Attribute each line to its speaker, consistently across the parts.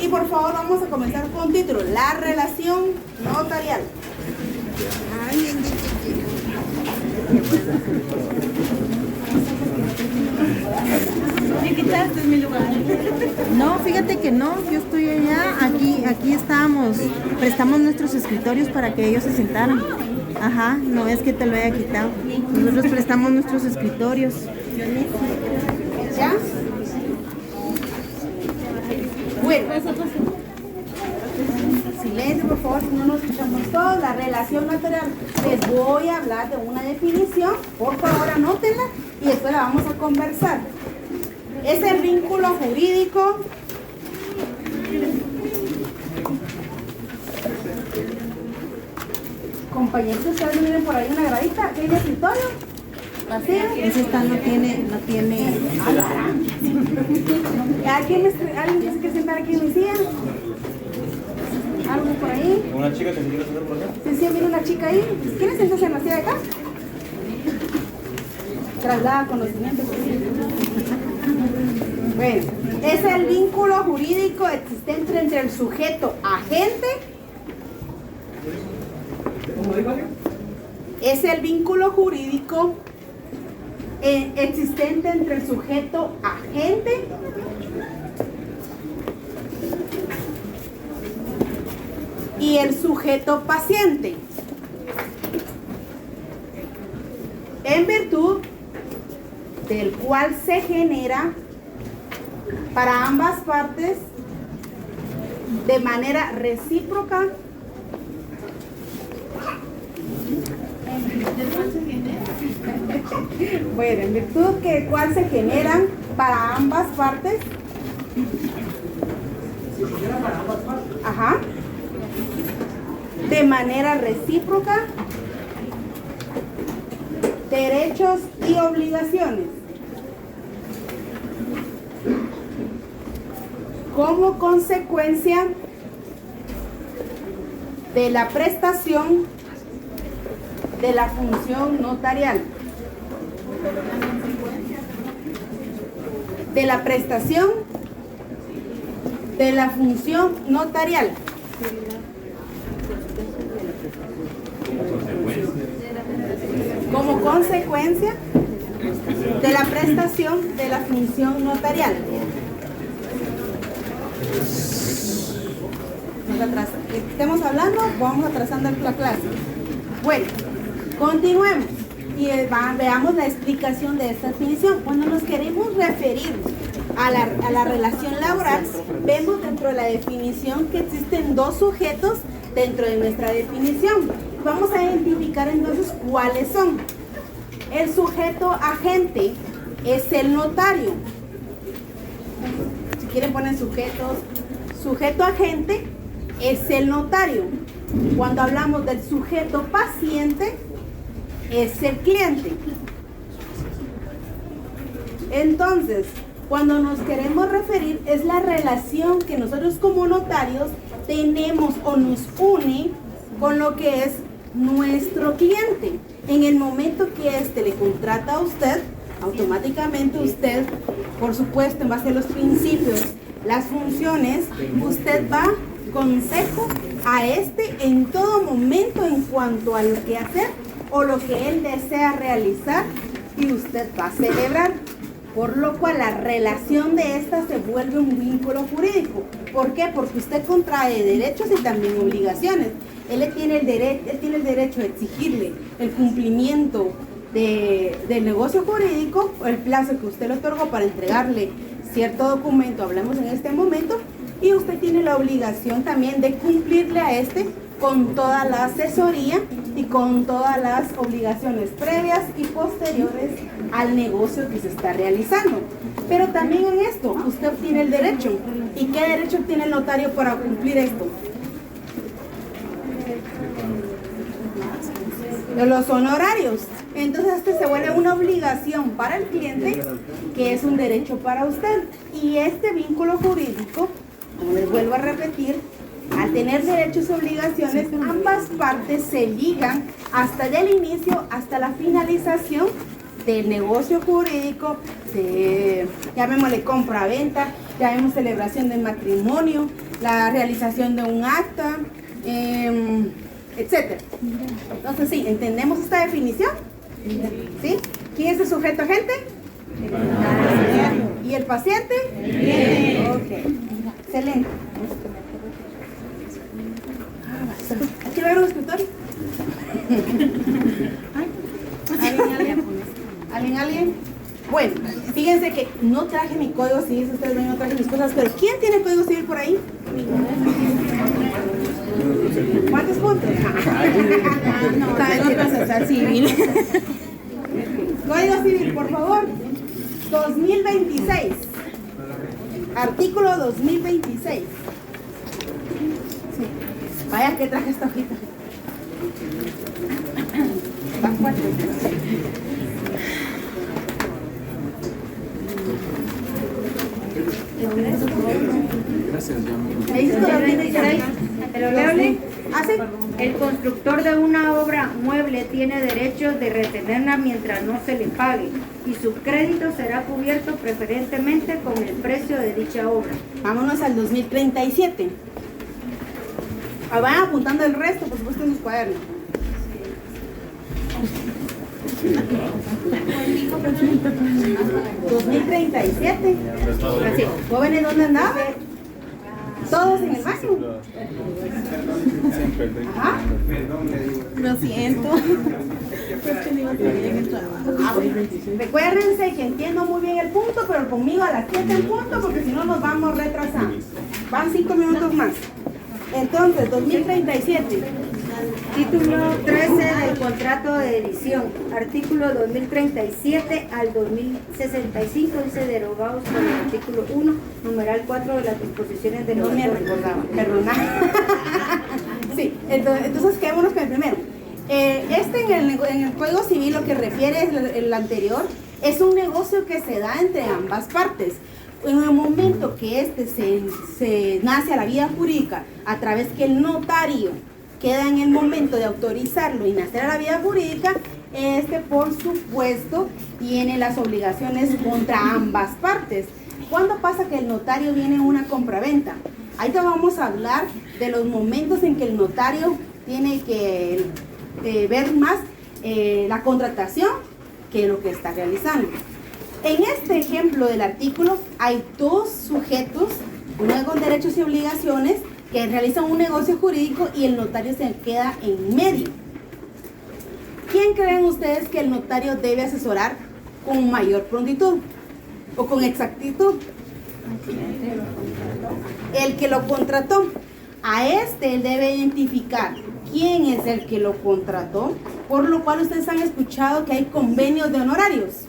Speaker 1: Y por favor vamos a comenzar con título, la relación notarial.
Speaker 2: ¿Me quitaste mi lugar?
Speaker 3: No, fíjate que no, yo estoy allá, aquí estábamos, prestamos nuestros escritorios para que ellos se sentaran. Ajá, no es que te lo haya quitado. Nosotros prestamos nuestros escritorios.
Speaker 1: ¿Ya? Bueno, silencio por favor, si no nos escuchamos todos. La relación notarial, les voy a hablar de una definición, por favor anótenla y después la vamos a conversar. Es el vínculo jurídico compañeros, ustedes miren por ahí una gradita, aquí hay escritorio vacío.
Speaker 3: Ese está, no tiene.
Speaker 1: ¿Alguien se quiere sentar aquí en mi silla? ¿Algo por ahí?
Speaker 4: ¿Una chica que se quiere sentar por acá?
Speaker 1: Sí, viene una chica ahí. ¿Quiere sentarse en la silla de acá? Traslada conocimiento. Bueno, es el vínculo jurídico existente entre el sujeto agente. Es el vínculo jurídico existente entre el sujeto agente y el sujeto paciente, en virtud del cual se genera para ambas partes de manera recíproca bueno, en virtud del cual se generan para ambas partes. Ajá. De manera recíproca derechos y obligaciones como consecuencia de la prestación de la función notarial. De la prestación de la función notarial. Como consecuencia de la prestación de la función notarial. Estemos hablando, vamos atrasando la clase. Bueno, continuemos y veamos la explicación de esta definición. Cuando nos queremos referir a la relación laboral, vemos dentro de la definición que existen dos sujetos dentro de nuestra definición. Vamos a identificar entonces cuáles son. El sujeto agente es el notario. Si quieren poner sujetos, sujeto agente es el notario. Cuando hablamos del sujeto paciente, es el cliente. Entonces, cuando nos queremos referir, es la relación que nosotros como notarios tenemos o nos une con lo que es nuestro cliente. En el momento que éste le contrata a usted, automáticamente usted, por supuesto, en base a los principios, las funciones, usted va consejo a este en todo momento en cuanto a lo que hacer o lo que él desea realizar y usted va a celebrar, por lo cual la relación de esta se vuelve un vínculo jurídico. ¿Por qué? Porque usted contrae derechos y también obligaciones. Él tiene el derecho de exigirle el cumplimiento del negocio jurídico, el plazo que usted le otorgó para entregarle cierto documento, hablamos en este momento, y usted tiene la obligación también de cumplirle a este con toda la asesoría y con todas las obligaciones previas y posteriores al negocio que se está realizando. Pero también en esto, usted obtiene el derecho. ¿Y qué derecho tiene el notario para cumplir esto? De los honorarios. Entonces este se vuelve una obligación para el cliente, que es un derecho para usted. Y este vínculo jurídico, como les vuelvo a repetir, al tener derechos y obligaciones, ambas partes se ligan hasta el inicio, hasta la finalización del negocio jurídico, llamémosle compra-venta, llamemos celebración de matrimonio, la realización de un acta, etc. Entonces, sí, ¿entendemos esta definición? ¿Sí? ¿Quién es el sujeto agente? ¿Y el paciente? Ok, excelente. ¿Aquí va a haber un escritorio? ¿Alguien? Bueno, fíjense que no traje mi código civil, ustedes ven, no traje mis cosas, pero ¿quién tiene código civil por ahí? ¿Cuántos puntos?
Speaker 3: No, procesal civil.
Speaker 1: Código civil, por favor. 2026. Artículo 2026. Sí. Vaya que traje esta hojita. Va fuerte. ¿Me dices 2026?
Speaker 4: Pero léale.
Speaker 1: ¿Ah, sí?
Speaker 4: El constructor de una obra mueble tiene derecho de retenerla mientras no se le pague y su crédito será cubierto preferentemente con el precio de dicha obra.
Speaker 1: Vámonos al 2037. Vayan apuntando el resto, por supuesto, en sus cuadernos. 2037. Así. ¿Jóvenes dónde andaban? Todos en el baño. Ajá.
Speaker 3: Lo siento.
Speaker 1: Recuérdense que entiendo muy bien el punto, pero conmigo a las 7 en punto, porque si no nos vamos retrasando. Van 5 minutos más. Entonces, 2037.
Speaker 4: Título 13 del contrato de edición. Artículo 2037 al 2065 dice derogados por el artículo 1, numeral 4 de las disposiciones de
Speaker 1: No me recordaba, perdona. Sí, entonces quedémonos con el primero. En el Código Civil lo que refiere es el anterior, es un negocio que se da entre ambas partes. En el momento que se nace a la vida jurídica, a través que el notario queda en el momento de autorizarlo y nacer a la vida jurídica, por supuesto tiene las obligaciones contra ambas partes. ¿Cuándo pasa que el notario viene en una compraventa? Ahí te vamos a hablar de los momentos en que el notario tiene que ver más la contratación que lo que está realizando. En este ejemplo del artículo hay dos sujetos, uno con derechos y obligaciones, que realizan un negocio jurídico y el notario se queda en medio. ¿Quién creen ustedes que el notario debe asesorar con mayor prontitud o con exactitud? El que lo contrató. A él debe identificar quién es el que lo contrató, por lo cual ustedes han escuchado que hay convenios de honorarios.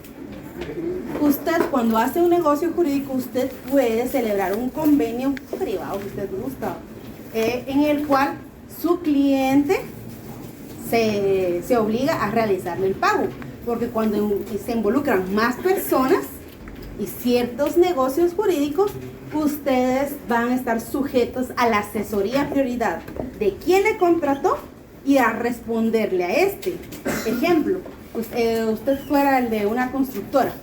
Speaker 1: Usted, cuando hace un negocio jurídico, usted puede celebrar un convenio privado, si usted gusta, en el cual su cliente se obliga a realizarle el pago, porque cuando se involucran más personas y ciertos negocios jurídicos, ustedes van a estar sujetos a la asesoría prioridad de quién le contrató y a responderle a este. Ejemplo, usted fuera el de una constructora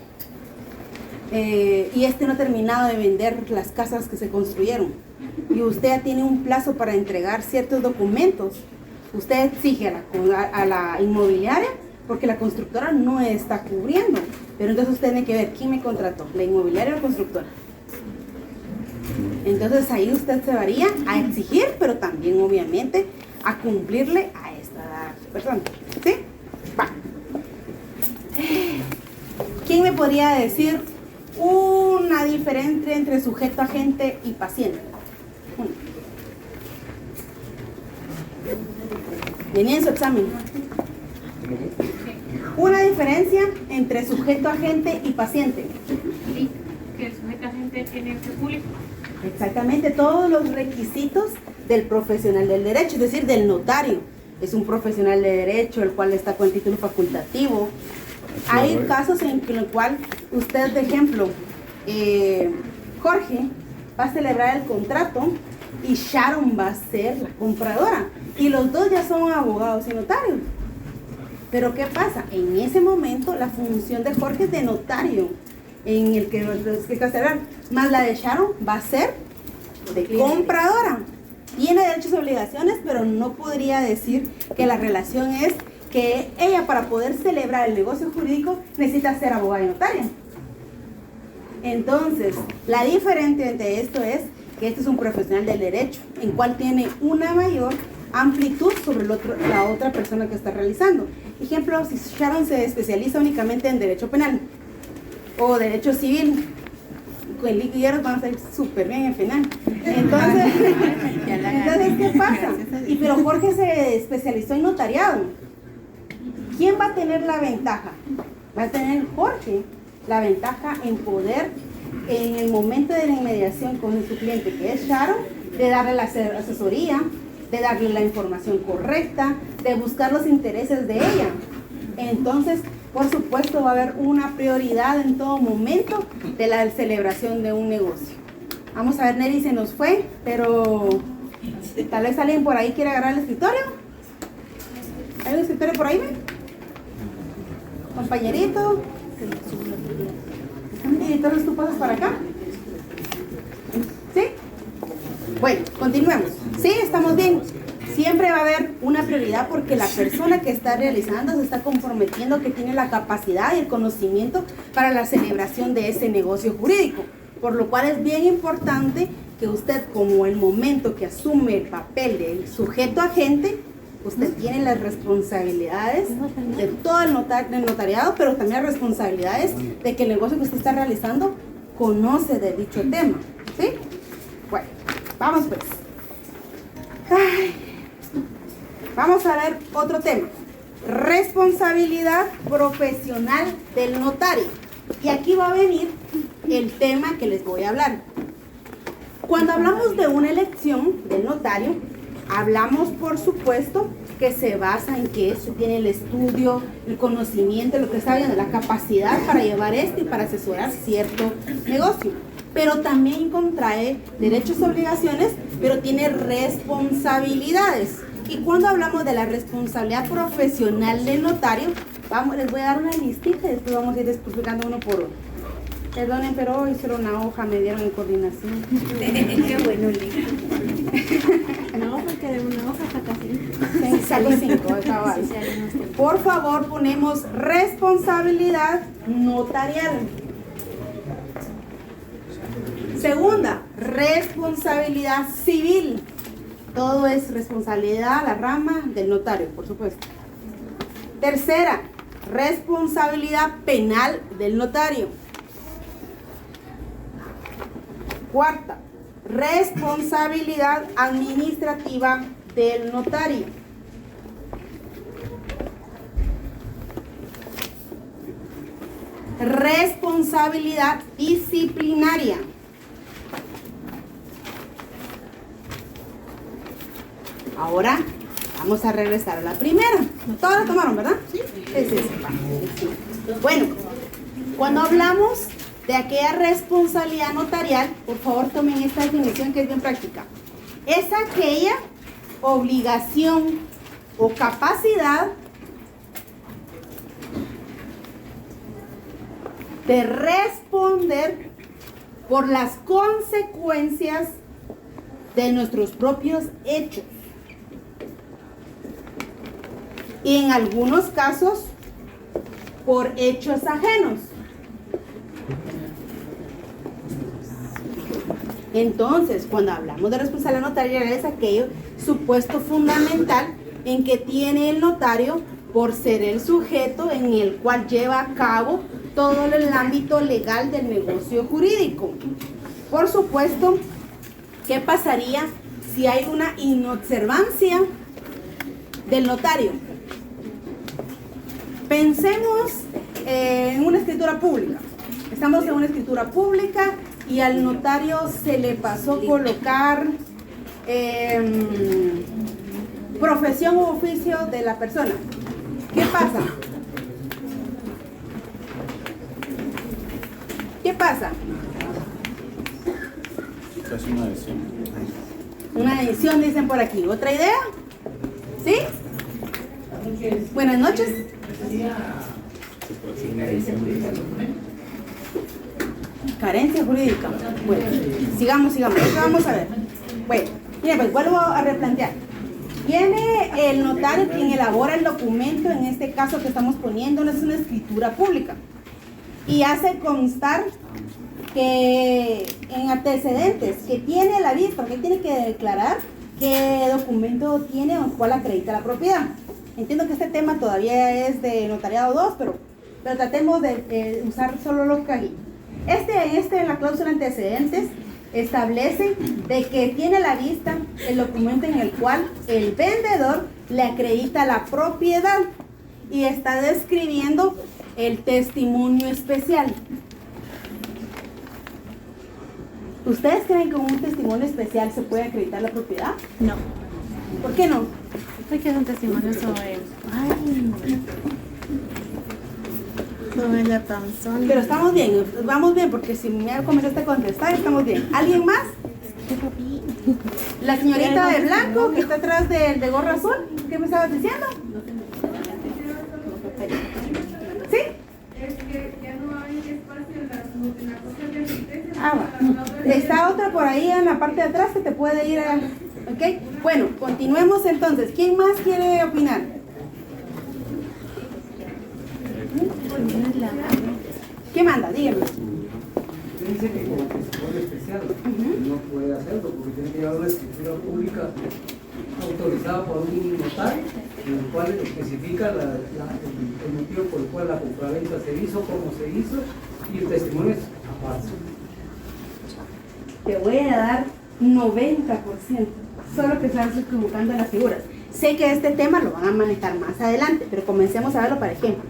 Speaker 1: y no ha terminado de vender las casas que se construyeron y usted ya tiene un plazo para entregar ciertos documentos. Usted exige a la inmobiliaria porque la constructora no está cubriendo, pero entonces usted tiene que ver quién me contrató, la inmobiliaria o la constructora. Entonces ahí usted se varía a exigir, pero también obviamente a cumplirle a esta persona. ¿Sí? Va. ¿Quién me podría decir una diferencia entre sujeto, agente y paciente? Venía en su examen. Una diferencia entre sujeto, agente y paciente.
Speaker 2: Sí, que el sujeto agente tiene el público.
Speaker 1: Exactamente, todos los requisitos del profesional del derecho, es decir, del notario. Es un profesional de derecho, el cual está con el título facultativo. Hay casos en el cual usted, de ejemplo, Jorge va a celebrar el contrato y Sharon va a ser la compradora. Y los dos ya son abogados y notarios. Pero ¿qué pasa? En ese momento la función de Jorge es de notario, en el que los que cancelar, más la de Sharon va a ser de compradora. Tiene derechos y obligaciones, pero no podría decir que la relación es que ella, para poder celebrar el negocio jurídico, necesita ser abogada y notaria. Entonces, la diferencia entre esto es que este es un profesional del derecho, en cual tiene una mayor amplitud sobre la otra persona que está realizando. Ejemplo, si Sharon se especializa únicamente en derecho penal o derecho civil, con el Guillermo van a salir súper bien en final. Entonces, ¿qué pasa? Pero Jorge se especializó en notariado. ¿Quién va a tener la ventaja? Va a tener Jorge la ventaja en poder, en el momento de la inmediación con su cliente, que es Sharon, de darle la asesoría, de darle la información correcta, de buscar los intereses de ella. Entonces, por supuesto, va a haber una prioridad en todo momento de la celebración de un negocio. Vamos a ver, Neri se nos fue, pero tal vez alguien por ahí quiere agarrar el escritorio. ¿Hay un escritorio por ahí, ven? Compañerito. ¿Editores, tú pasas para acá? ¿Sí? Bueno, continuemos. Sí, estamos bien. Siempre va a haber una prioridad porque la persona que está realizando se está comprometiendo que tiene la capacidad y el conocimiento para la celebración de ese negocio jurídico. Por lo cual es bien importante que usted, como el momento que asume el papel de sujeto agente, usted tiene las responsabilidades de todo el notariado, pero también las responsabilidades de que el negocio que usted está realizando conoce de dicho tema. ¿Sí? Bueno, vamos pues. Vamos a ver otro tema. Responsabilidad profesional del notario. Y aquí va a venir el tema que les voy a hablar. Cuando hablamos de una elección del notario, hablamos, por supuesto, que se basa en que se tiene el estudio, el conocimiento, lo que está viendo, la capacidad para llevar esto y para asesorar cierto negocio. Pero también contrae derechos y obligaciones, pero tiene responsabilidades. Y cuando hablamos de la responsabilidad profesional del notario, les voy a dar una listita y después vamos a ir explicando uno por uno. Perdonen, pero hoy solo una hoja me dieron en coordinación.
Speaker 4: Qué bueno, Lili.
Speaker 3: No, porque de una hoja saca 5.
Speaker 1: Sí, saco 5, cabal. Por favor, ponemos responsabilidad notarial. Segunda, responsabilidad civil. Todo es responsabilidad, la rama del notario, por supuesto. Tercera, responsabilidad penal del notario. Cuarta, responsabilidad administrativa del notario. Responsabilidad disciplinaria. Ahora vamos a regresar a la primera. Todos la tomaron, ¿verdad? Sí. Bueno, cuando hablamos de aquella responsabilidad notarial, por favor tomen esta definición que es bien práctica. Es aquella obligación o capacidad de responder por las consecuencias de nuestros propios hechos. Y en algunos casos, por hechos ajenos. Entonces, cuando hablamos de responsabilidad notarial, es aquello supuesto fundamental en que tiene el notario por ser el sujeto en el cual lleva a cabo todo el ámbito legal del negocio jurídico. Por supuesto, ¿qué pasaría si hay una inobservancia del notario? Pensemos en una escritura pública. Estamos en una escritura pública y al notario se le pasó colocar profesión u oficio de la persona. ¿Qué pasa? ¿Qué pasa?
Speaker 5: Es una edición.
Speaker 1: Una edición, dicen por aquí. ¿Otra idea? ¿Sí? Buenas noches. Carencia jurídica. Bueno, sigamos. ¿Qué vamos a ver? Bueno, mira, pues vuelvo a replantear. Viene el notario quien elabora el documento, en este caso que estamos poniendo, no es una escritura pública. Y hace constar que en antecedentes que tiene la vista, que tiene que declarar qué documento tiene o cuál acredita la propiedad. Entiendo que este tema todavía es de notariado 2, pero tratemos de usar solo lo que hay. En la cláusula antecedentes establece de que tiene a la vista el documento en el cual el vendedor le acredita la propiedad y está describiendo el testimonio especial. ¿Ustedes creen que con un testimonio especial se puede acreditar la propiedad?
Speaker 3: No.
Speaker 1: ¿Por qué no?
Speaker 3: Porque es un testimonio sobre... sobre la persona.
Speaker 1: Pero estamos bien, vamos bien, porque si me comenzaste a contestar, estamos bien. ¿Alguien más? La señorita de blanco que está atrás de gorra azul, ¿qué me estabas diciendo? ¿Sí?
Speaker 2: Es que ya no hay espacio en las cosas de asistencia.
Speaker 1: Va. Está otra por ahí en la parte de atrás que te puede ir a... ¿Ok? Bueno, continuemos entonces. ¿Quién más quiere opinar? ¿Qué manda? Dígame.
Speaker 5: Dice que con testimonio especial no puede hacerlo porque tiene que llevar una escritura pública autorizada por un notario en el cual especifica el motivo por el cual la compraventa se hizo, cómo se hizo y el testimonio es aparte.
Speaker 1: Te voy a dar 90%, solo que estás equivocando en las figuras. Sé que este tema lo van a manejar más adelante, pero comencemos a verlo para ejemplo.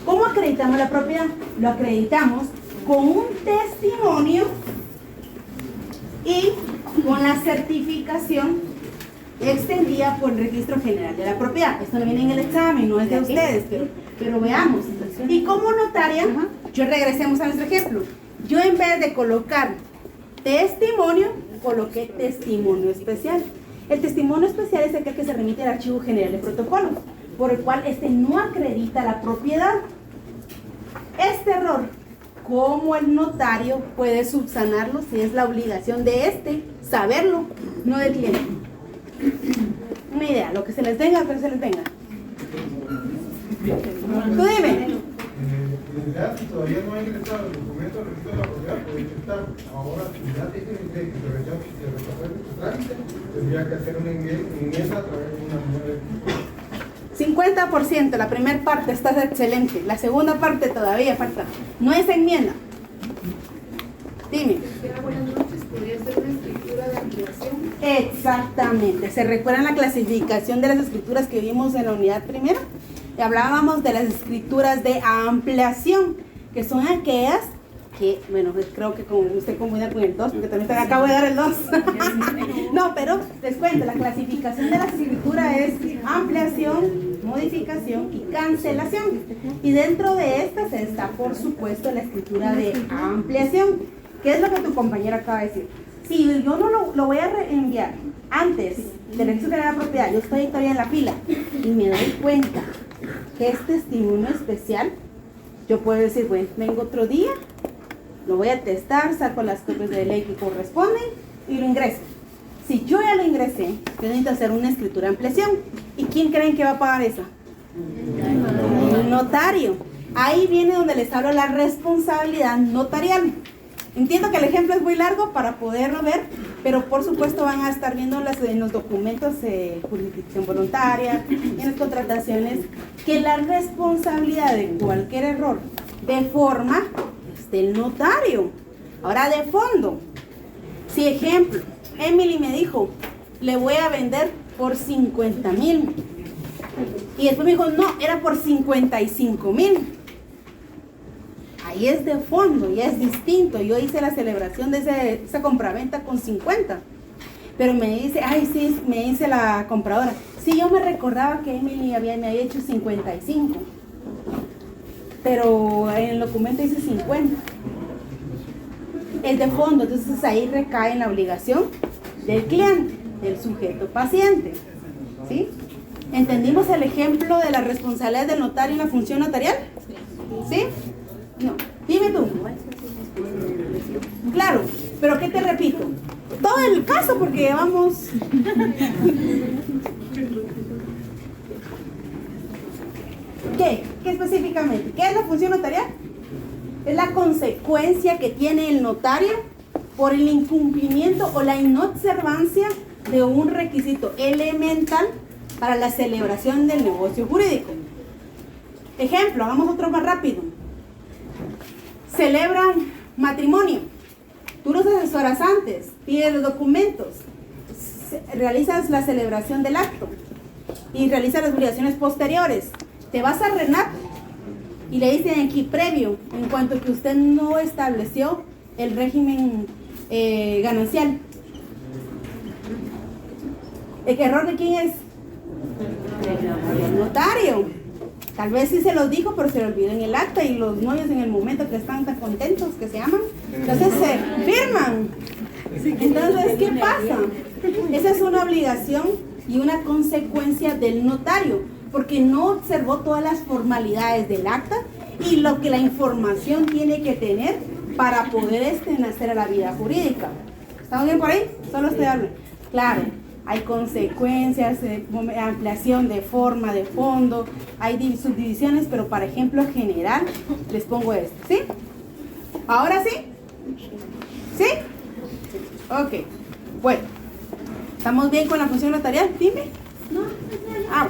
Speaker 1: ¿Cómo acreditamos la propiedad? Lo acreditamos con un testimonio y con la certificación extendida por el Registro General de la Propiedad. Esto no viene en el examen, no es de ustedes, pero veamos. Y como notaria, regresemos a nuestro ejemplo. Yo en vez de colocar testimonio, coloqué testimonio especial. El testimonio especial es aquel que se remite al Archivo General de Protocolos, por el cual no acredita la propiedad. Este error, ¿cómo el notario puede subsanarlo si es la obligación de saberlo, no del cliente? Una idea, lo que se les venga, pero se les venga. Tú dime.
Speaker 6: Si todavía no ha ingresado el documento del registro de la propiedad, puede intentar. Ahora, si ya tiene que resolver su trámite, tendría que hacer una enmienda a través de una nueva.
Speaker 1: 50%, la primera parte está excelente, la segunda parte todavía falta. No es enmienda. Dime.
Speaker 2: Buenas noches, ¿podría ser una escritura de ampliación?
Speaker 1: Exactamente. ¿Se recuerdan la clasificación de las escrituras que vimos en la unidad primera? Y hablábamos de las escrituras de ampliación, que son aquellas que, bueno, creo que usted combina con el 2, porque también te acabo de dar el 2. No, pero les cuento, la clasificación de la escritura es ampliación, modificación y cancelación. Y dentro de estas está, por supuesto, la escritura de ampliación. ¿Qué es lo que tu compañera acaba de decir? Si yo no lo voy a reenviar antes del registro de la propiedad, yo estoy todavía en la fila y me doy cuenta que es testimonio especial, yo puedo decir, bueno, vengo otro día, lo voy a testar, saco las copias de ley que corresponden y lo ingreso. Si yo ya lo ingresé, yo necesito hacer una escritura de ampliación. ¿Y quién creen que va a pagar esa? El notario. Ahí viene donde les hablo de la responsabilidad notarial. Entiendo que el ejemplo es muy largo para poderlo ver, pero por supuesto van a estar viendo en los documentos de jurisdicción voluntaria, en las contrataciones, que la responsabilidad de cualquier error de forma es del notario. Ahora de fondo, si ejemplo, Emily me dijo, le voy a vender por 50,000 y después me dijo, no, era por 55,000. Ahí es de fondo, ya es distinto. Yo hice la celebración de esa compraventa con 50. Pero me dice, ay sí, me dice la compradora, sí, yo me recordaba que Emily me había hecho 55. Pero en el documento dice 50. Es de fondo, entonces ahí recae en la obligación del cliente, del sujeto paciente. ¿Sí? ¿Entendimos el ejemplo de la responsabilidad del notario en la función notarial? ¿Sí? No. Dime tú. Claro, pero ¿qué te repito? Todo el caso porque vamos... ¿Qué? ¿Qué específicamente? ¿Qué es la función notarial? Es la consecuencia que tiene el notario por el incumplimiento o la inobservancia de un requisito elemental para la celebración del negocio jurídico. Ejemplo, hagamos otro más rápido. Celebran matrimonio. Tú los asesoras antes, pides los documentos, realizas la celebración del acto y realizas las obligaciones posteriores. Te vas a RENAP y le dicen aquí previo, en cuanto que usted no estableció el régimen ganancial. ¿El error de quién es? El notario. Tal vez sí se los dijo, pero se lo olvidó en el acta y los novios en el momento que están tan contentos, que se aman, entonces se firman. Entonces, ¿qué pasa? Esa es una obligación y una consecuencia del notario, porque no observó todas las formalidades del acta y lo que la información tiene que tener para poder nacer a la vida jurídica. ¿Estamos bien por ahí? Solo estoy hablando. Claro. Hay consecuencias, ampliación de forma, de fondo, hay subdivisiones, pero para ejemplo general les pongo esto, ¿sí? ¿Ahora sí? ¿Sí? Ok. Bueno, ¿estamos bien con la función notarial? Dime. No. Ah,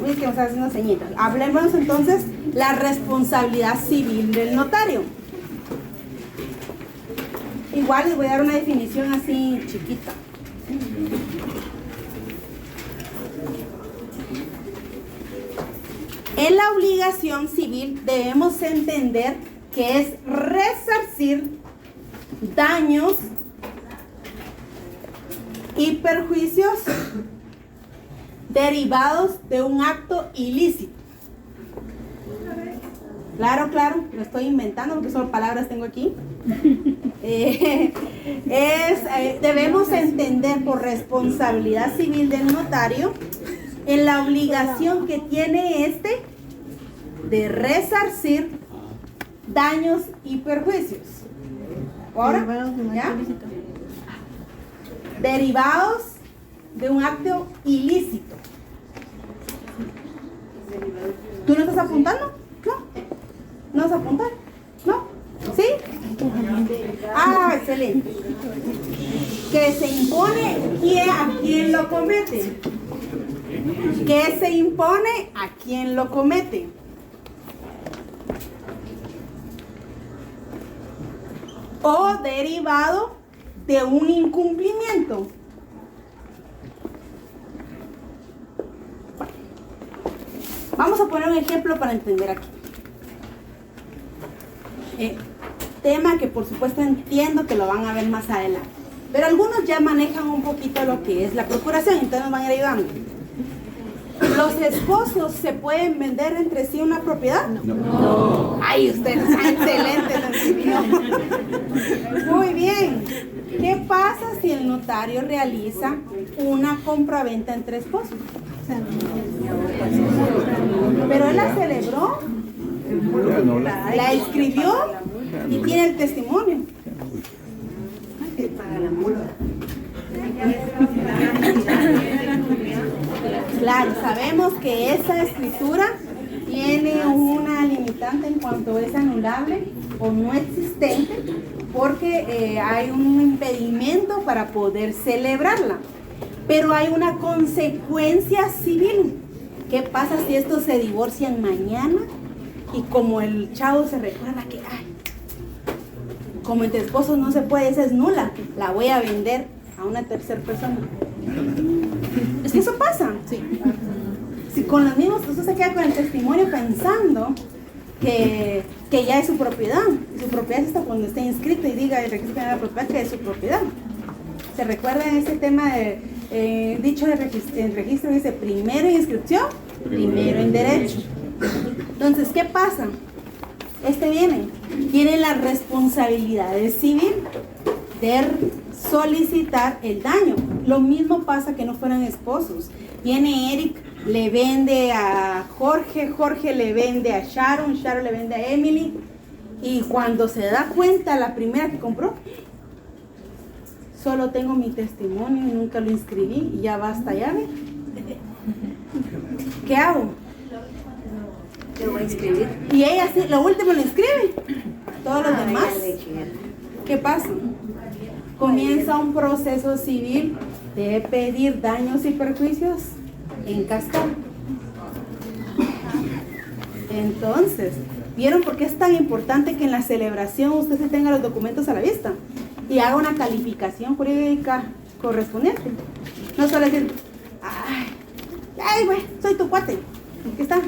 Speaker 1: es que me estás haciendo señitas. Hablemos entonces la responsabilidad civil del notario. Igual les voy a dar una definición así chiquita. En la obligación civil debemos entender que es resarcir daños y perjuicios derivados de un acto ilícito. Claro, claro, lo estoy inventando porque solo palabras tengo aquí. Debemos entender por responsabilidad civil del notario en la obligación que tiene este de resarcir daños y perjuicios. Ahora, ¿ya? Derivados de un acto ilícito. ¿Tú no estás apuntando? No. ¿No vas a apuntar? ¿No? ¿Sí? Ah, excelente. Que se impone a quien lo comete. Que se impone a quien lo comete. O derivado de un incumplimiento. Vamos a poner un ejemplo para entender aquí. Tema que por supuesto entiendo que lo van a ver más adelante. Pero algunos ya manejan un poquito lo que es la procuración, entonces nos van a ir ayudando. ¿Los esposos se pueden vender entre sí una propiedad? No. Ay, ustedes están excelentes. No. Muy bien. ¿Qué pasa si el notario realiza una compraventa entre esposos? Pero él la celebró, la escribió y tiene el testimonio. Claro, sabemos que esa escritura tiene una limitante en cuanto es anulable o no existente, porque hay un impedimento para poder celebrarla. Pero hay una consecuencia civil. ¿Qué pasa si estos se divorcian mañana? Y como el chavo se recuerda que, ay, como entre esposos no se puede, esa es nula, la voy a vender a una tercera persona. Es que eso pasa. Sí. Si con los mismos, usted se queda con el testimonio pensando que ya es su propiedad. Y su propiedad es hasta cuando esté inscrito y diga el registro de la propiedad que es su propiedad. ¿Se recuerda ese tema de dicho el registro dice primero en inscripción, primero en derecho? Entonces, ¿qué pasa? Tiene las responsabilidades civiles de solicitar el daño. Lo mismo pasa que no fueran esposos. Viene Eric le vende a Jorge, Jorge le vende a Sharon, Sharon le vende a Emily. Y cuando se da cuenta, la primera que compró, solo tengo mi testimonio y nunca lo inscribí y ya basta, ya ve. ¿Qué hago?
Speaker 4: Te voy a inscribir.
Speaker 1: Y ella sí, lo último lo inscribe. Todos los demás, ¿qué pasa? Comienza un proceso civil de pedir daños y perjuicios en cascada. Entonces, ¿vieron por qué es tan importante que en la celebración usted se tenga los documentos a la vista y haga una calificación jurídica correspondiente? No solo decir, ay, güey, soy tu cuate, ¿qué está?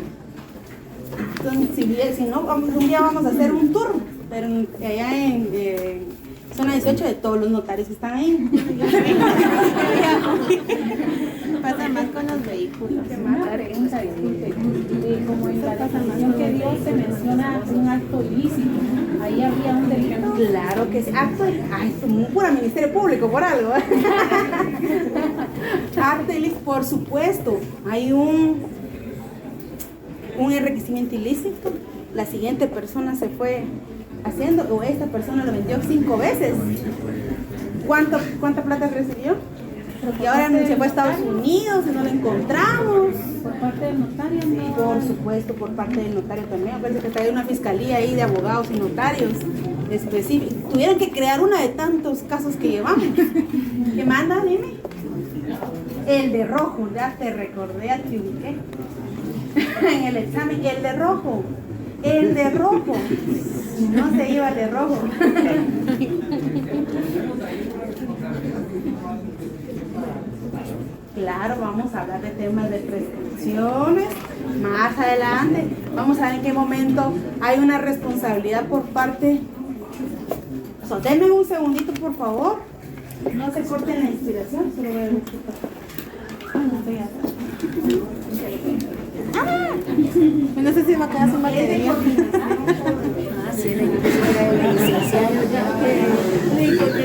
Speaker 1: Entonces, si no, un día vamos a hacer un tour, pero allá en zona 18 de todos los notarios que están ahí.
Speaker 3: Pasa más con los vehículos.
Speaker 7: Como en la definición que dio se menciona un acto ilícito, ahí había un delito.
Speaker 1: Claro que sí, acto, como pura Ministerio Público por algo. Acto ilícito, por supuesto, hay un enriquecimiento ilícito. La siguiente persona se fue haciendo, o esta persona lo vendió 5 veces. ¿Cuánta plata recibió? Y ahora se fue a Estados Unidos y no lo encontramos.
Speaker 7: Por parte del notario, ¿no?
Speaker 1: Por supuesto, por parte del notario también. Parece que trae una fiscalía ahí de abogados y notarios específicos. Tuvieron que crear una de tantos casos que llevamos. ¿Qué manda? Dime. El de rojo, ya te recordé, te ubiqué. En el examen, el de rojo. El de rojo. No se iba el de rojo. Claro, vamos a hablar de temas de prescripciones más adelante. Vamos a ver en qué momento hay una responsabilidad por parte. Denme un segundito, por favor. No se corten la inspiración, solo voy a ver. No estoy atrás.
Speaker 3: No sé si va a quedar sin batería.
Speaker 4: Sí, la licenciada ya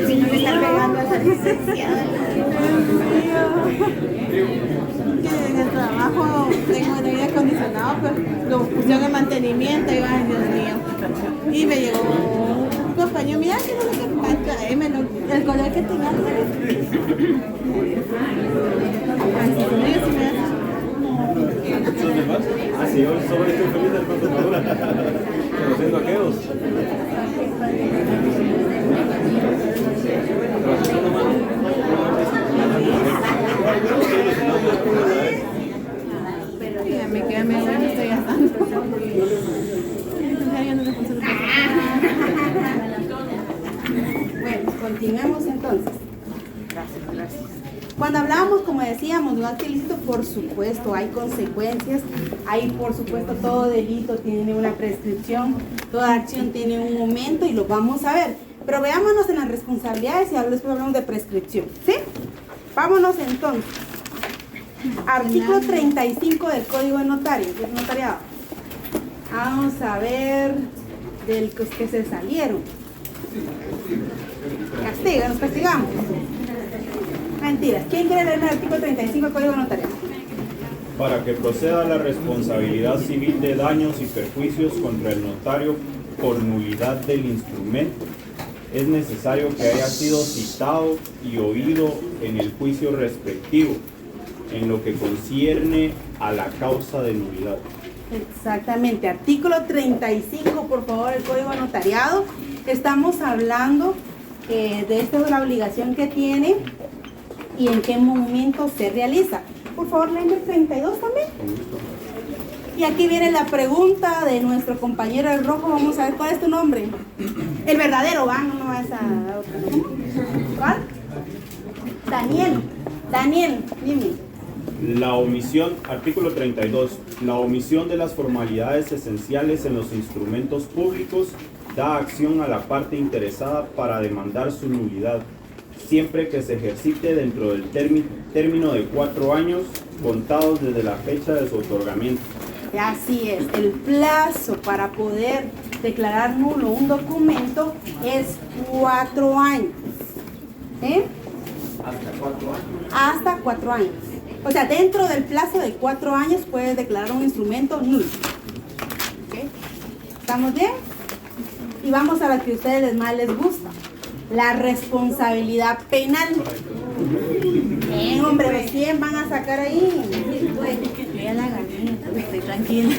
Speaker 4: si no le está pegando a la licenciada.
Speaker 3: Que en el trabajo tengo el aire acondicionado, pero lo pusieron en mantenimiento y ay, Dios mío. Y me llegó un compañero, mira que no lo que traémelo, el color que tengas.
Speaker 8: Así yo solo estoy feliz del paso madura, conociendo a aquellos.
Speaker 3: Me queda medio año, estoy gastando.
Speaker 1: Bueno, continuemos entonces. Gracias. Cuando hablábamos, como decíamos, de un acto ilícito, por supuesto, hay consecuencias. Hay, por supuesto, todo delito tiene una prescripción, toda acción tiene un momento y lo vamos a ver. Pero veámonos en las responsabilidades y después hablamos de prescripción, ¿sí? Vámonos entonces. Artículo 35 del Código de Notariado. Vamos a ver del que se salieron. Nos castigamos. Mentiras. ¿Quién quiere leer el artículo 35 del Código de Notariado?
Speaker 8: Para que proceda la responsabilidad civil de daños y perjuicios contra el notario por nulidad del instrumento, es necesario que haya sido citado y oído en el juicio respectivo, en lo que concierne a la causa de nulidad.
Speaker 1: Exactamente, artículo 35, por favor, el Código de Notariado. Estamos hablando de esta es la obligación que tiene y en qué momento se realiza. Por favor, léeme el 32 también. Y aquí viene la pregunta de nuestro compañero el rojo. Vamos a ver cuál es tu nombre. El verdadero, ¿va? No es a otro. ¿Cuál? Daniel, dime.
Speaker 8: La omisión, artículo 32, la omisión de las formalidades esenciales en los instrumentos públicos da acción a la parte interesada para demandar su nulidad, siempre que se ejercite dentro del término de 4 años contados desde la fecha de su otorgamiento.
Speaker 1: Así es, el plazo para poder declarar nulo un documento es 4 años. ¿Eh?
Speaker 8: Hasta 4 años.
Speaker 1: Hasta 4 años. O sea, dentro del plazo de 4 años puedes declarar un instrumento nulo. ¿Ok? ¿Estamos bien? Y vamos a la que a ustedes más les gusta. La responsabilidad penal. Bien, hombre, ¿los quién van a sacar ahí?
Speaker 3: Ya la gané, estoy tranquila.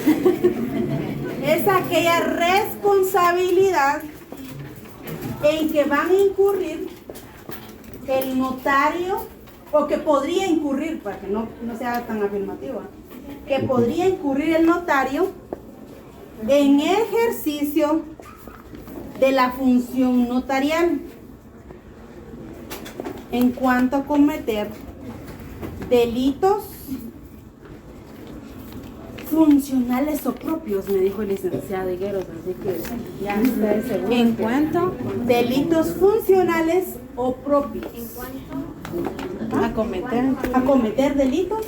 Speaker 1: Es aquella responsabilidad en que van a incurrir el notario, o que podría incurrir, para que no sea tan afirmativa, que podría incurrir el notario en ejercicio de la función notarial en cuanto a cometer delitos funcionales o propios, me dijo el licenciado Higueros, así que ya ustedes seguro.
Speaker 3: ¿En cuanto?
Speaker 1: Delitos funcionales o propios.
Speaker 3: A
Speaker 1: cometer delitos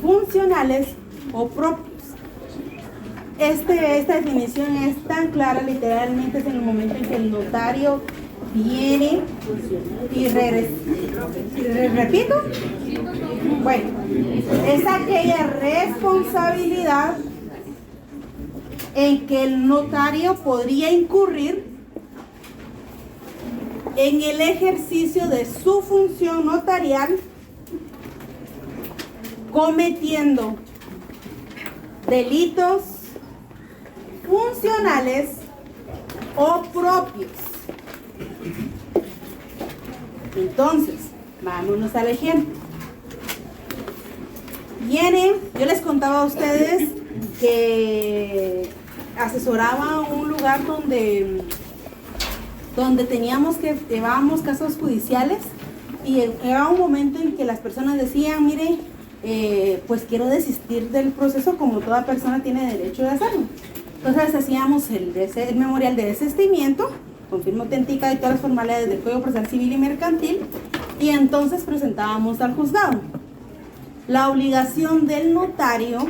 Speaker 1: funcionales o propios. Esta definición es tan clara, literalmente es en el momento en que el notario viene y regresa. ¿Repito? Bueno, es aquella responsabilidad en que el notario podría incurrir en el ejercicio de su función notarial cometiendo delitos funcionales o propios. Entonces, vámonos al ejemplo. Yo les contaba a ustedes que asesoraba un lugar donde llevábamos casos judiciales, y era un momento en que las personas decían, mire, pues quiero desistir del proceso, como toda persona tiene derecho de hacerlo. Entonces hacíamos el memorial de desistimiento, con firma auténtica y todas las formalidades del Código Procesal Civil y Mercantil, y entonces presentábamos al juzgado. La obligación del notario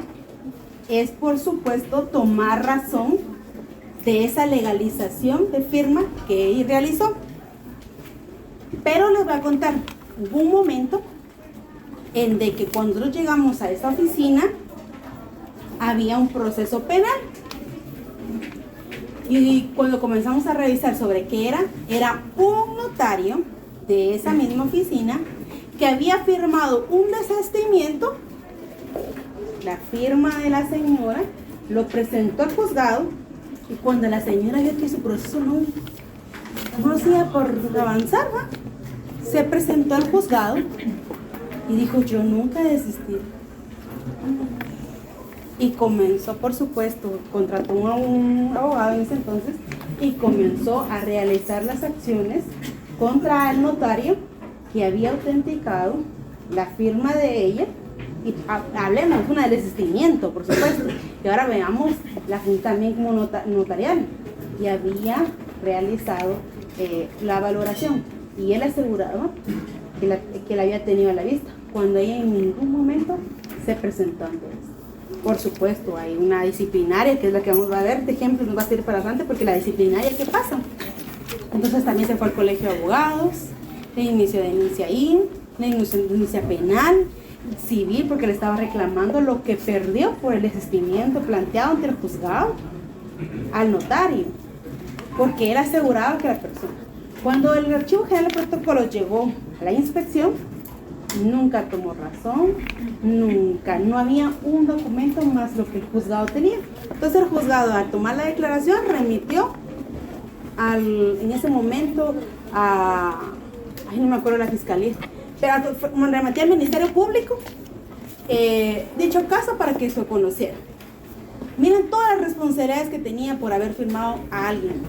Speaker 1: es, por supuesto, tomar razón de esa legalización de firma que él realizó. Pero les voy a contar, hubo un momento en de que cuando nosotros llegamos a esa oficina había un proceso penal, y cuando comenzamos a revisar sobre qué era un notario de esa misma oficina que había firmado un desistimiento. La firma de la señora lo presentó al juzgado, y cuando la señora vio que su proceso no hacía por avanzar, ¿va? Se presentó al juzgado y dijo, yo nunca desistí. Y comenzó, por supuesto, contrató a un abogado en ese entonces y comenzó a realizar las acciones contra el notario que había autenticado la firma de ella. Y hablemos una de desistimiento, por supuesto, y ahora veamos la función también como notarial, y había realizado la valoración, y él aseguraba que la había tenido a la vista, cuando ella en ningún momento se presentó ante él. Por supuesto, hay una disciplinaria, que es la que vamos a ver, de ejemplo, nos va a servir para adelante, porque la disciplinaria, ¿qué pasa? Entonces también se fue al colegio de abogados, le inició denuncia ahí, le inició denuncia penal, civil, porque le estaba reclamando lo que perdió por el desistimiento planteado ante el juzgado al notario, porque él aseguraba que la persona, cuando el Archivo General de Protocolos llegó a la inspección, nunca tomó razón, no había un documento más lo que el juzgado tenía. Entonces el juzgado, al tomar la declaración, remitió en ese momento no me acuerdo la fiscalía, pero remití al Ministerio Público dicho caso para que se conociera. Miren todas las responsabilidades que tenía por haber firmado a alguien.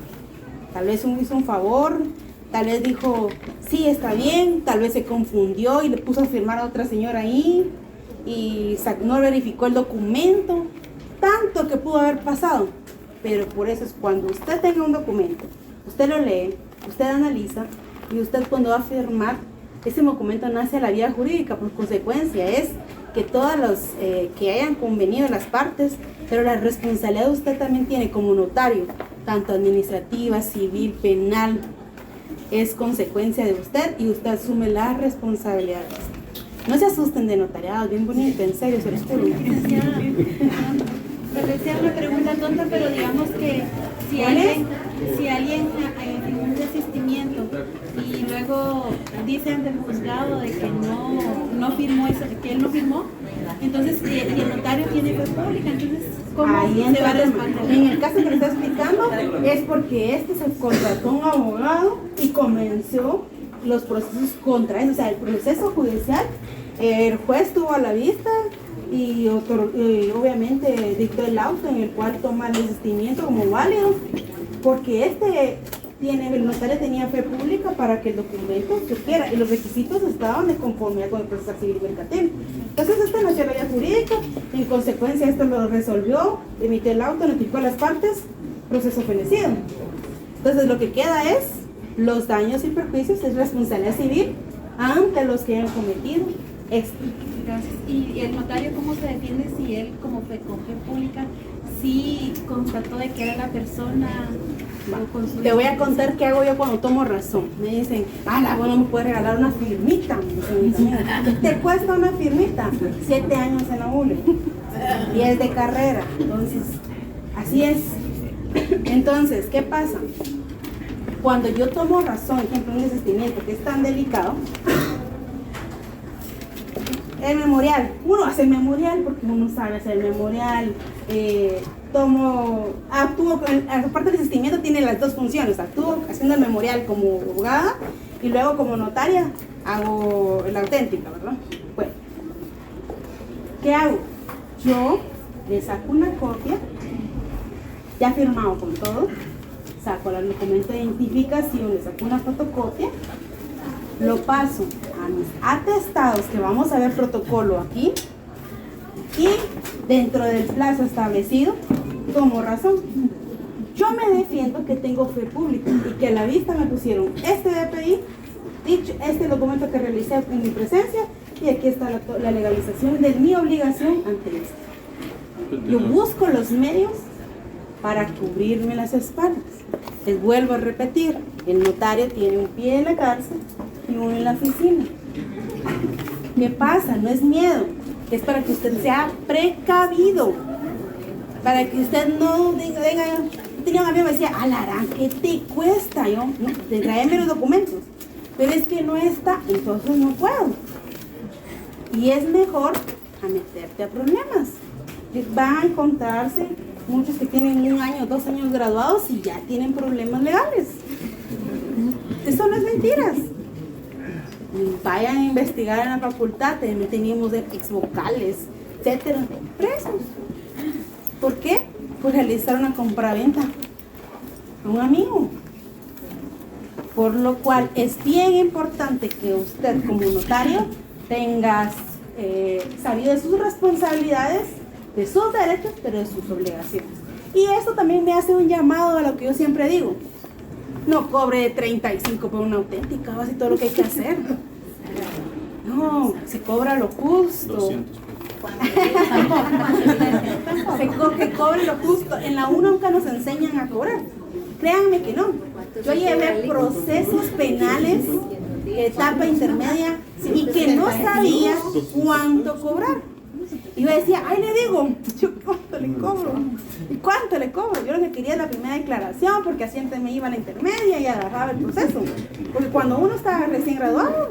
Speaker 1: Tal vez hizo un favor, tal vez dijo, sí, está bien, tal vez se confundió y le puso a firmar a otra señora ahí y no verificó el documento, tanto que pudo haber pasado. Pero por eso es cuando usted tenga un documento, usted lo lee, usted analiza, y usted cuando va a firmar, ese documento nace a la vía jurídica. Por consecuencia es que todas los que hayan convenido las partes, pero la responsabilidad usted también tiene como notario, tanto administrativa, civil, penal, es consecuencia de usted, y usted asume las responsabilidades. No se asusten de notariado, bien bonito, en serio, se los juro.
Speaker 9: Licenciada, le decía una pregunta tonta, pero digamos que si
Speaker 1: ¿Cuál
Speaker 9: alguien en un desistimiento y luego dice ante el juzgado de que no firmó eso, que él no firmó, entonces y el notario tiene fe pública, entonces ¿cómo
Speaker 1: Ahí
Speaker 9: se va a
Speaker 1: entonces,
Speaker 9: respaldar?
Speaker 1: en el caso que le está explicando, es porque se contrató un abogado y comenzó los procesos contra él. O sea, el proceso judicial, el juez tuvo a la vista y obviamente dictó el auto en el cual toma el desistimiento como válido, porque el notario tenía fe pública para que el documento supiera y los requisitos estaban de conformidad con el proceso civil mercantil. Entonces esta no es la jurídica, en consecuencia esto lo resolvió, emitió el auto, notificó a las partes, proceso fenecido. Entonces lo que queda es los daños y perjuicios, es responsabilidad civil ante los que han cometido esto.
Speaker 9: Gracias. ¿Y el notario cómo se defiende si él con fe pública sí constató de que era la persona con su...
Speaker 1: Te voy a contar qué hago yo cuando tomo razón. Me dicen, bueno, me puedes regalar una firmita. ¿Te cuesta una firmita? 7 años en la ULE. 10 de carrera. Entonces, así es. Entonces, ¿qué pasa? Cuando yo tomo razón, por ejemplo, un desistimiento que es tan delicado, el memorial, uno hace el memorial porque uno sabe hacer el memorial, actúo, aparte del desistimiento tiene las dos funciones, actúo haciendo el memorial como abogada y luego como notaria hago la auténtica, ¿verdad? Bueno, ¿qué hago? Yo le saco una copia, ya firmado con todo, saco el documento de identificación, le saco una fotocopia, lo paso a mis atestados, que vamos a ver protocolo aquí, y dentro del plazo establecido, tomo razón. Yo me defiendo que tengo fe pública y que a la vista me pusieron este DPI, este documento que realicé en mi presencia, y aquí está la legalización de mi obligación ante esto. Yo busco los medios para cubrirme las espaldas. Les vuelvo a repetir, el notario tiene un pie en la cárcel y uno en la oficina. ¿Qué pasa? No es miedo, es para que usted sea precavido, para que usted no diga, tenía un amigo que me decía, Alarán, ¿qué te cuesta? Yo, no, tráeme los documentos, pero es que no está, entonces no puedo. Y es mejor a meterte a problemas. Van a encontrarse muchos que tienen 1 año, 2 años graduados y ya tienen problemas legales. Eso no es mentiras. Vayan a investigar en la facultad, teníamos ex vocales, etcétera, presos. ¿Por qué? Por realizar una compraventa a un amigo. Por lo cual es bien importante que usted como notario tenga sabido de sus responsabilidades, de sus derechos, pero de sus obligaciones. Y esto también me hace un llamado a lo que yo siempre digo. No cobre 35 por una auténtica, así todo lo que hay que hacer. No, se cobra lo justo.
Speaker 8: 200.
Speaker 1: Que cobre lo justo. En la UNA nunca nos enseñan a cobrar. Créanme que no. Yo llevé procesos penales, etapa intermedia, y que no sabía cuánto cobrar. Y yo decía, le digo, ¿yo cuánto le cobro? ¿Y cuánto le cobro? Yo lo que quería era la primera declaración, porque así antes me iba a la intermedia y agarraba el proceso. Porque cuando uno está recién graduado,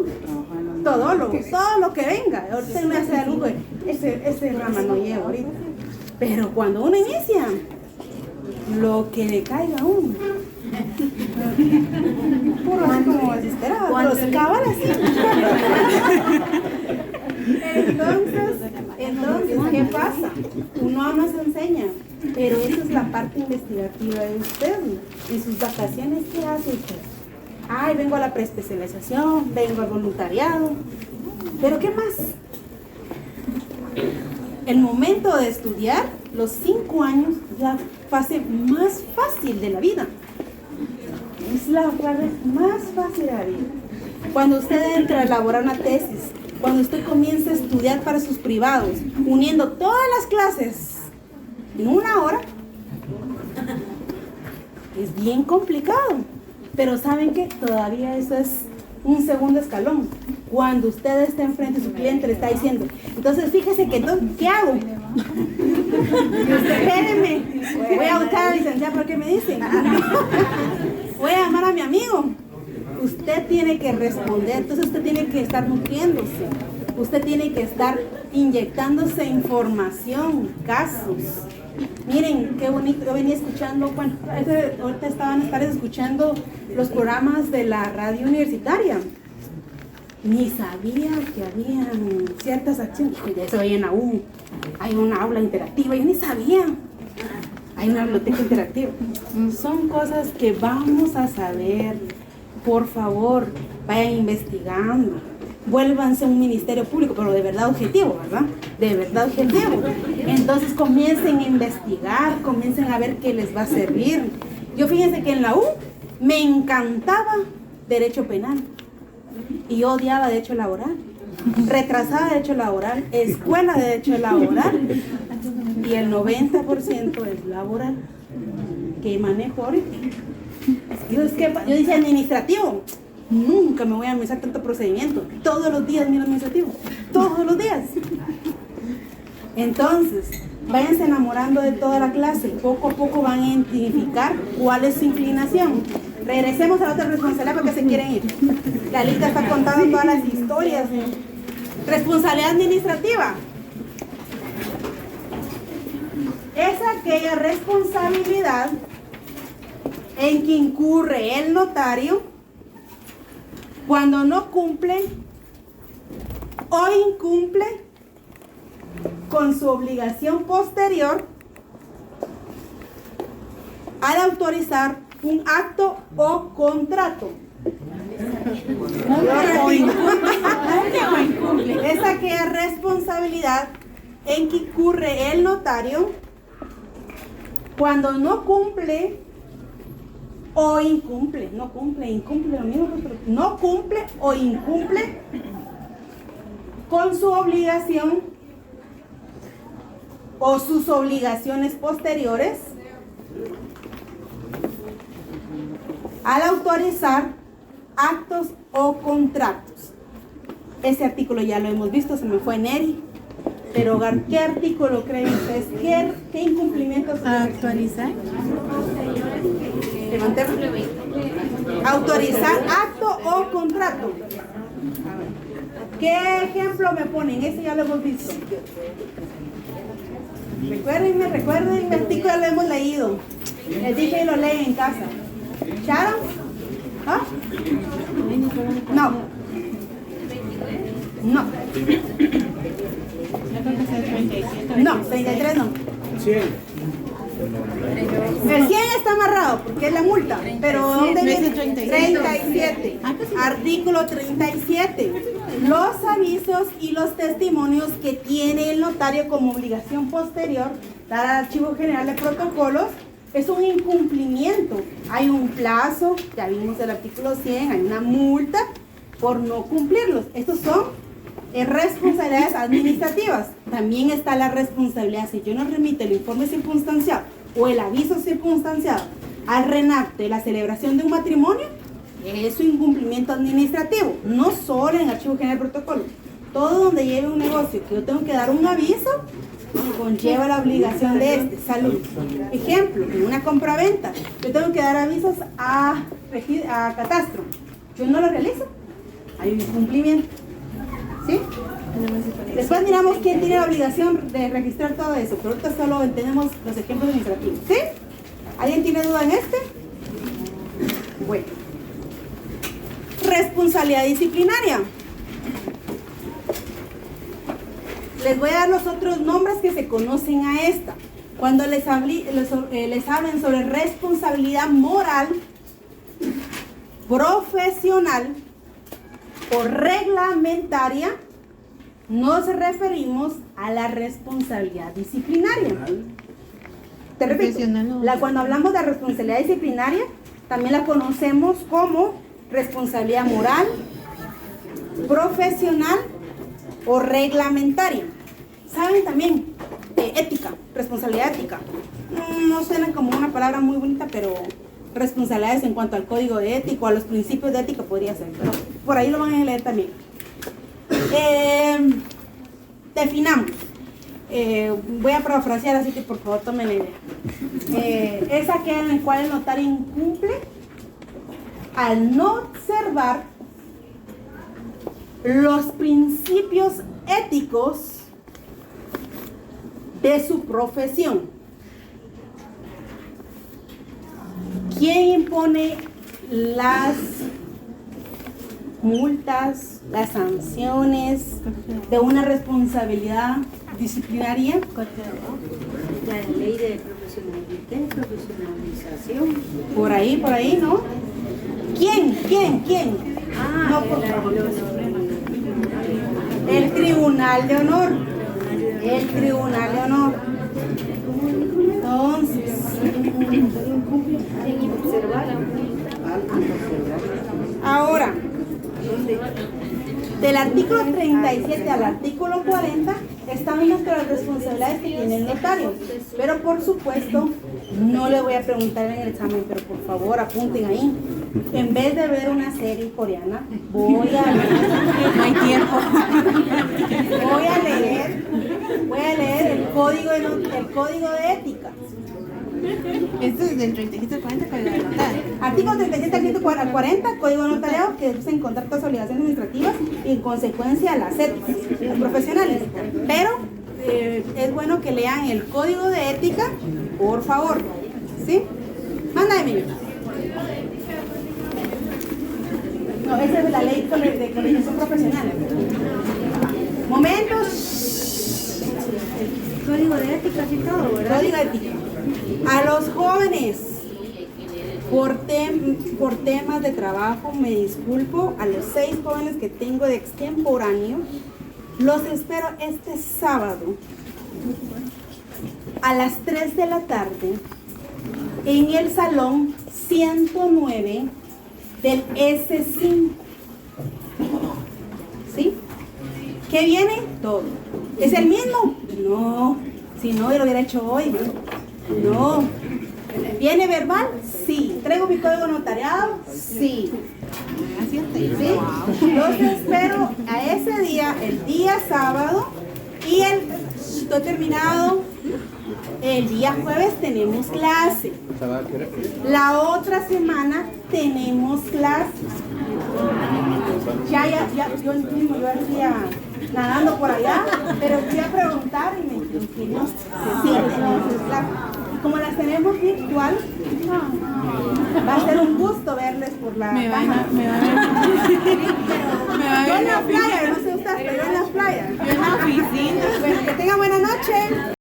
Speaker 1: todo lo que venga, ahorita me hace de lujo, ese rama no llevo ahorita. Pero cuando uno inicia, lo que le caiga a uno. Puro así como desesperado, pero se acaba así. Entonces, ¿qué pasa? Uno nos enseña, pero esa es la parte investigativa de usted. ¿Y sus vacaciones qué hace usted? Vengo a la preespecialización, vengo al voluntariado. ¿Pero qué más? El momento de estudiar, los 5 años, es la fase más fácil de la vida. Es la fase más fácil de la vida. Cuando usted entra a elaborar una tesis, cuando usted comienza a estudiar para sus privados, uniendo todas las clases en 1 hora, es bien complicado. Pero ¿saben qué? Todavía eso es un segundo escalón. Cuando usted está enfrente de su cliente, le está diciendo, entonces fíjese que entonces, ¿qué hago? Espérenme, voy a buscar a la licenciada por qué me dicen. Voy a llamar a mi amigo. Usted tiene que responder, entonces usted tiene que estar nutriéndose. Usted tiene que estar inyectándose información, casos. Miren, qué bonito, yo venía escuchando, bueno, ahorita estaban escuchando los programas de la radio universitaria. Ni sabía que había ciertas acciones. Hijo, ya eso hay en la U, hay una aula interactiva, yo ni sabía. Hay una biblioteca interactiva. Son cosas que vamos a saber. Por favor, vayan investigando. Vuélvanse a un ministerio público, pero de verdad objetivo, ¿verdad? De verdad objetivo. Entonces comiencen a investigar, comiencen a ver qué les va a servir. Yo fíjense que en la U me encantaba derecho penal y yo odiaba derecho laboral. Retrasada derecho laboral, escuela de derecho laboral y el 90% es laboral que manejo ahorita. Yo dije administrativo. Nunca me voy a administrar tanto procedimiento. Todos los días miro administrativo. Todos los días. Entonces, váyanse enamorando de toda la clase. Poco a poco van a identificar cuál es su inclinación. Regresemos a la otra responsabilidad porque se quieren ir. La lista está contando todas las historias. Responsabilidad administrativa. Es aquella responsabilidad en que incurre el notario cuando no cumple o incumple con su obligación posterior al autorizar un acto o contrato. Es aquella responsabilidad en que incurre el notario cuando no cumple o incumple, no cumple lo mismo, pero no cumple o incumple con su obligación o sus obligaciones posteriores al autorizar actos o contratos. Ese artículo ya lo hemos visto, se me fue Neri. Pero ¿qué artículo creen ustedes? ¿Qué incumplimientos?
Speaker 3: Actualizar.
Speaker 1: Levantemos. Autorizar acto o contrato. ¿Qué ejemplo me ponen? Ese ya lo hemos visto. Recuerden, el artículo ya lo hemos leído. Les dije y lo leen en casa. ¿Sharon? ¿Ah? No. No. No, 33 no.
Speaker 8: 100.
Speaker 1: El 100 está amarrado porque es la multa. Pero ¿dónde viene? 37. Artículo 37. Los avisos y los testimonios que tiene el notario como obligación posterior dar al Archivo General de Protocolos es un incumplimiento. Hay un plazo, ya vimos el artículo 100, hay una multa por no cumplirlos. Estos son responsabilidades administrativas. También está la responsabilidad, si yo no remito el informe circunstancial o el aviso circunstanciado al RENAC de la celebración de un matrimonio, es un incumplimiento administrativo, no solo en Archivo General de Protocolo. Todo donde lleve un negocio que yo tengo que dar un aviso, conlleva la obligación de salud. Ejemplo, en una compraventa, yo tengo que dar avisos a catastro. Yo no lo realizo, hay un incumplimiento. ¿Sí? Después miramos quién tiene la obligación de registrar todo eso, pero ahorita solo entendemos los ejemplos administrativos. ¿Sí? ¿Alguien tiene duda en este? Bueno. Responsabilidad disciplinaria. Les voy a dar los otros nombres que se conocen a esta. Cuando les hablen sobre responsabilidad moral, profesional o reglamentaria, nos referimos a la responsabilidad disciplinaria. Te repito, cuando hablamos de responsabilidad disciplinaria, también la conocemos como responsabilidad moral, profesional o reglamentaria. ¿Saben también? Ética, responsabilidad ética. No suena como una palabra muy bonita, pero responsabilidades en cuanto al código de ética o a los principios de ética podría ser. Pero por ahí lo van a leer también. Definamos. Voy a parafrasear, así que por favor tomen la idea. Es aquella en la cual el notario incumple al no observar los principios éticos de su profesión. ¿Quién impone las multas, las sanciones de una responsabilidad disciplinaria?
Speaker 4: La ley de profesionalización.
Speaker 1: Por ahí, ¿no? ¿Quién? No, por favor. El Tribunal de Honor. El Tribunal de Honor. Entonces, ahora, del artículo 37 al artículo 40 están nuestras responsabilidades que tiene el notario. Pero por supuesto, no le voy a preguntar en el examen, pero por favor apunten ahí. En vez de ver una serie coreana, voy a leer.
Speaker 3: No hay tiempo.
Speaker 1: Voy a leer el código de ética.
Speaker 3: Esto es del 37 al 40 para la notaria.
Speaker 1: Artículo 37 al 40, código notariado, que es en contratos de obligaciones administrativas y en consecuencia las éticas, las profesionales. Pero es bueno que lean el código de ética, por favor. ¿Sí? Manda, Emilio. No, esa es la ley de colegiación profesional. Momentos.
Speaker 4: Código de ética y todo, ¿verdad?
Speaker 1: Código de ética. A los jóvenes, por temas de trabajo, me disculpo, a los 6 jóvenes que tengo de extemporáneo, los espero este sábado a las 3 de la tarde en el salón 109 del S5. ¿Sí? ¿Qué viene? Todo. ¿Es el mismo? No. Si no, yo lo hubiera hecho hoy. No. ¿Viene verbal? Sí. ¿Traigo mi código notariado? Sí. ¿Sí? Los espero a ese día, el día sábado, y estoy terminado. El día jueves tenemos clase. La otra semana tenemos clase. Yo mismo, yo hacía nadando por allá, pero fui a preguntar y me dijeron que no. Sí, tenemos clase. Y como las tenemos virtual, va a ser un gusto verles por la cámara. Yo en la playa, no sé ustedes, pero yo en las playas.
Speaker 3: Yo en la oficina.
Speaker 1: Bueno, que tengan buena noche.